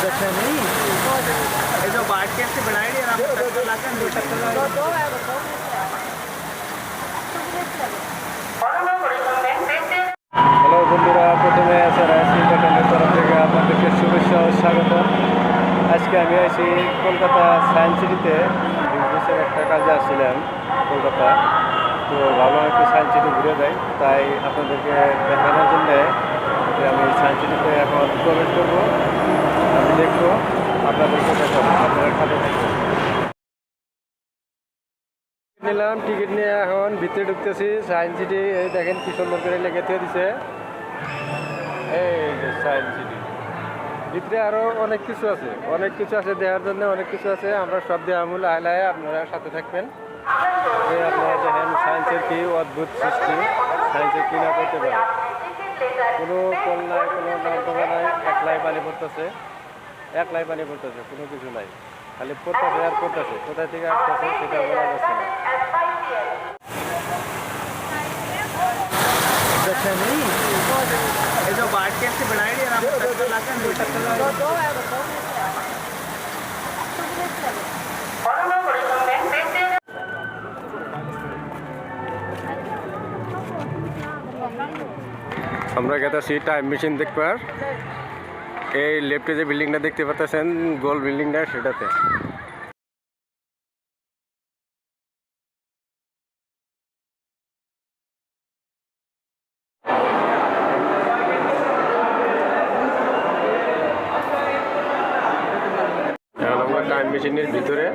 अच्छा नहीं ये जो बांट के ऐसे बनाई नहीं आप टक्कर लाकर दो टक्कर दो है बताओ হ্যালো বন্ধুরা, প্রথমে আছে রাজশাহী প্যাটার্নের তরফ থেকে আপনাদেরকে শুভেচ্ছা ও স্বাগত। আজকে আমি আছি কলকাতা সায়েন্স সিটিতে বিজনেসের একটা কাজে আসছিলাম কলকাতা। তো ভাবলাম একটু সায়েন্স সিটি ঘুরে যাই, তাই আপনাদেরকে দেখানোর জন্যে আমি সায়েন্স সিটিতে এখন প্রবেশ করবো। আমি দেখবো, আপনাদেরকে দেখাবো, আপনারা সাথে থাকবেন। নিলাম, টিকিট নিয়ে এখন ভিতরে ঢুকতেছি সায়েন্স সিটি। এই দেখেন কি সুন্দর করে লেগে দিয়েছে, এই যে সায়েন্স সিটি। ভিতরে আরও অনেক কিছু আছে দেওয়ার জন্য, অনেক কিছু আছে। আমরা সব দেওয়া মূল আলায় আপনারা সাথে থাকবেন। এই আপনারা দেখেন সায়েন্সের কি অদ্ভুত সৃষ্টি, সায়েন্সের কি না করতে পারে। কোনো কল নাই, কোনো নর্দমা নাই, একলাই পানি পড়তেছে, কোনো কিছু নাই, খালি পড়তেছে আর পড়তেছে। কোথায় থেকে আসতেছে সেটা বলা যাচ্ছে না। अच्छा नहीं ये जो बांट के ऐसे बनाई नहीं आप टक्कर लाकर दो टक्कर दो है बताओ আমরা গেছি টাইম মেশিন দেখবার। এই লেফটে যে বিল্ডিংটা দেখতে পাচ্ছেন, গোল বিল্ডিংটা, সেটাতে। টাইম মেশিনের ভিতরে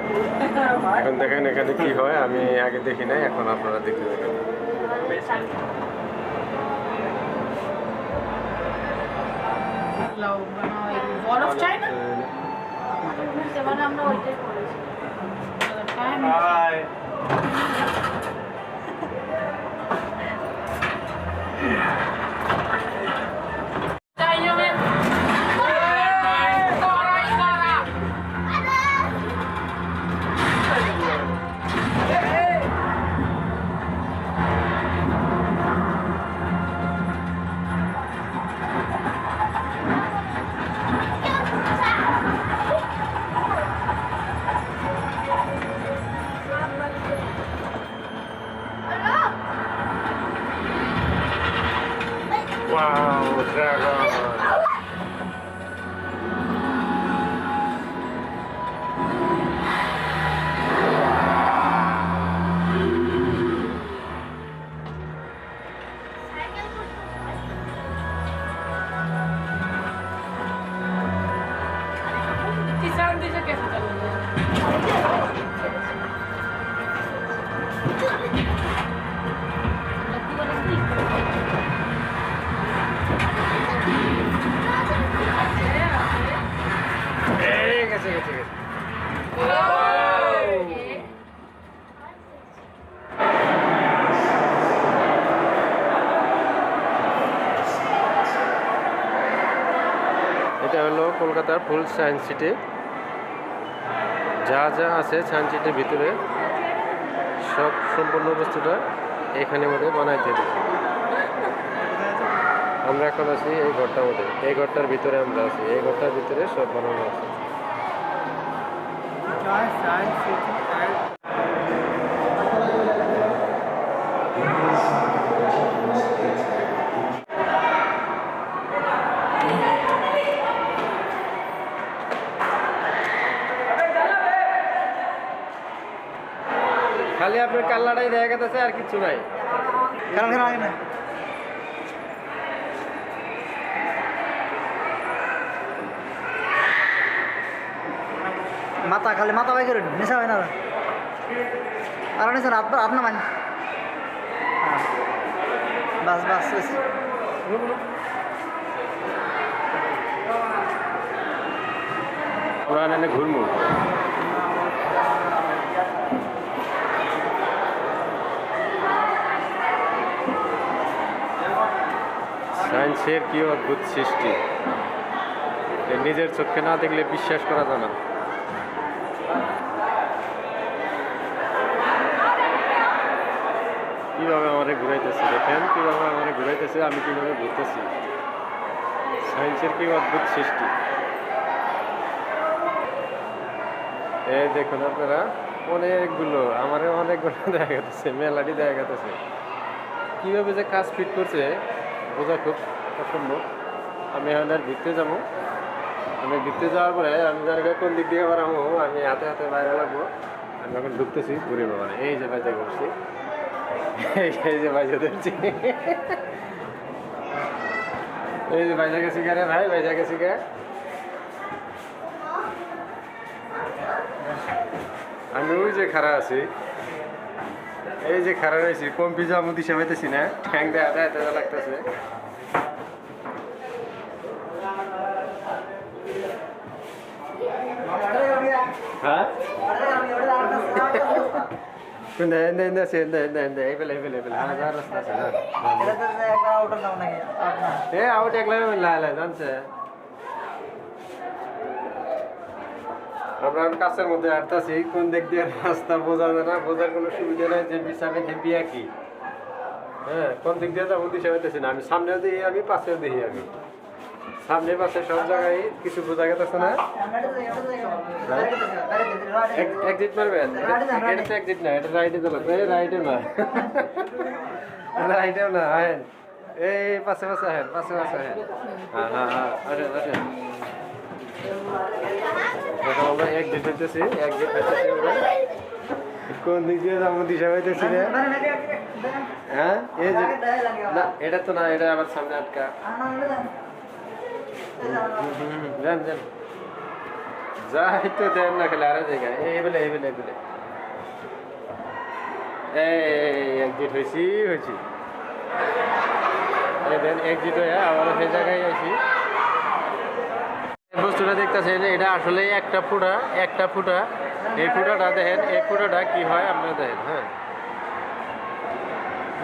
এখন দেখেন এখানে কি হয়। আমি আগে দেখি নাই, এখন আপনারা দেখতে দেখেন। Wall of China? সেবার আমরা ওইটাই করেছি। Wow, dragon! किसान देश कैसे चलेंगे? এটা হলো কলকাতার ফুল সায়েন্স সিটি। যা যা আছে সায়েন্স সিটির ভিতরে সব সম্পূর্ণ বস্তুটা এখানে মধ্যে বানাইতে হবে। আমরা এখন আছি এই ঘরটার মধ্যে, এই ঘরটার ভিতরে আমরা আছি। এই ঘরটার ভিতরে সব বানানো আছে। খালি আপনার কাল্লাটাই দেখা গেছে, আর কিছু নাই। माता खाली माता बाई करून निशा होईना अरे नाही सर आप ना मान बस बस পুরানে ঘুরমু। সায়েন্সের কি অদ্ভুত সৃষ্টি, নিজের চোখে না দেখলে বিশ্বাস করা যায় না। কীভাবে আমাদের ঘুরাইতেছে, দেখেন কীভাবে আমাদের ঘুরাইতেছে, আমি কীভাবে ঘুরতেছি। সায়েন্সের কি অদ্ভুত সৃষ্টি। এই দেখুন আপনারা অনেকগুলো আমারও অনেকগুলো দেখা যাচ্ছে মেলাটি দেখা যাচ্ছে কীভাবে যে কাজ ফিট করছে বোঝা খুব অসম্ভব। আমি এখন আর ভিতরে যাবো, আমি ভিতরে যাওয়ার পরে আমি জানি কোন দিক দিয়ে বাড়াবো, আমি হাতে হাতে বাইরে লাগবো। আমি এখন ঢুকতেছি ঘুরে বাবা, এই যে বাজা করছি, এই যে বাজা ধরছি, এই যে বাজা গেছি রে ভাই, বাজা গেছি গে। আমি ওই যে খাড়া আছি, এই যে খাড়া রয়েছি, কম্পি যাবো দিশা পাইতেছি না, ঠ্যাং দেয় আদা এত লাগতেছে। হ্যাঁ আউট একলা জানছে আমরা কাছের মধ্যে হাঁটতেছি, কোন দিক দিয়ে রাস্তা বোঝা যায় না, বোঝার কোনো সুবিধা নেই যে বিছাবে হেপি একই। হ্যাঁ, কোন দিক দিয়ে যাবো দিশা পাইতেছি না, আমি সামনেও দেখি, আমি পাশেও দেখি, আমি সামনে পাশে সব জায়গায় কিছু বোঝা গেছে না। এক্সিট মারবেন, এটা তো এক্সিট না, এটা রাইটে চলো, রাইটে না, রাইটেও না, আহেন এই পাশে পাশে আহেন, পাশে পাশে আহেন। হ্যাঁ হ্যাঁ হ্যাঁ, আসেন আসেন। এখন আমরা এক্সিট হইতেছি, এক্সিট হইতেছি আমরা। কোন দিক দিয়ে যাবো দিশা পাইতেছি না। হ্যাঁ, এই যে না, এটা তো না, এটা আবার সামনে আটকা। যান যান, যাই তো দেন না, খেলে আরো জায়গায় এই বলে এই বলে এই বলে এই এক্সিট হয়েছি হয়েছি, দেন এক্সিট হয়ে আবার সেই জায়গায় আছি। বস্তুটা দেখতেছেন, এটা আসলে একটা ফুটা, একটা ফুটা। এই ফুটাটা দেখেন, এই ফুটাটা কি হয় আপনারা দেখেন। হ্যাঁ,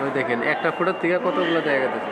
ওই দেখেন একটা ফুটার থেকে কতগুলো দেখা গেছে।